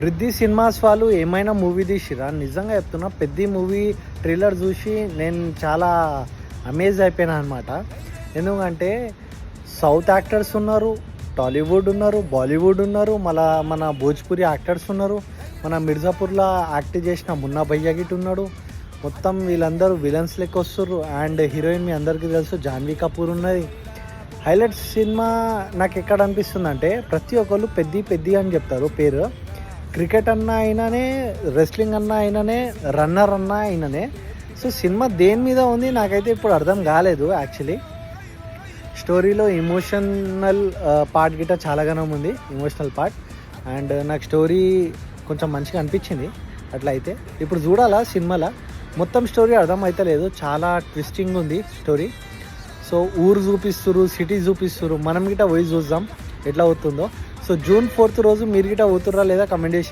వృద్ధి సినిమాస్ వాళ్ళు ఏమైనా మూవీ తీసిరా, నిజంగా చెప్తున్నా, పెద్ద మూవీ ట్రైలర్ చూసి నేను చాలా అమేజ్ అయిపోయినా అనమాట. ఎందుకంటే సౌత్ యాక్టర్స్ ఉన్నారు, టాలీవుడ్ ఉన్నారు, బాలీవుడ్ ఉన్నారు, మళ్ళా మన భోజ్పురి యాక్టర్స్ ఉన్నారు, మన మిర్జాపూర్లో యాక్ట్ చేసిన మున్నా భయ్య గిట్ ఉన్నాడు. మొత్తం వీళ్ళందరూ విలన్స్ లెక్క వస్తుర్రు. అండ్ హీరోయిన్ మీ అందరికీ తెలుసు జాన్వీ కపూర్ ఉన్నది. హైలైట్స్ సినిమా నాకు ఎక్కడ అనిపిస్తుంది అంటే, ప్రతి ఒక్కళ్ళు పెద్ద అని చెప్తారు పేరు. క్రికెట్ అన్నా అయినానే, రెస్లింగ్ అన్నా అయినానే, రన్నర్ అన్నా అయినానే. సో సినిమా దేని మీద ఉంది నాకైతే ఇప్పుడు అర్థం కాలేదు. యాక్చువల్లీ స్టోరీలో ఎమోషనల్ పార్ట్ గిట్ట చాలాగానే ఉంది, ఎమోషనల్ పార్ట్. అండ్ నాకు స్టోరీ కొంచెం మంచిగా అనిపించింది. అట్లా అయితే ఇప్పుడు చూడాలా సినిమాలో. మొత్తం స్టోరీ అర్థం అయితే లేదు, చాలా ట్విస్టింగ్ ఉంది స్టోరీ. సో ఊరు చూపిస్తురు, సిటీ చూపిస్తురు, మనం గిట్ట పోయి చూద్దాం ఎట్లా అవుతుందో. సో June 4th రోజు మీరు గిట్ట అవుతుర్రా లేదా కమెంట్ చేసి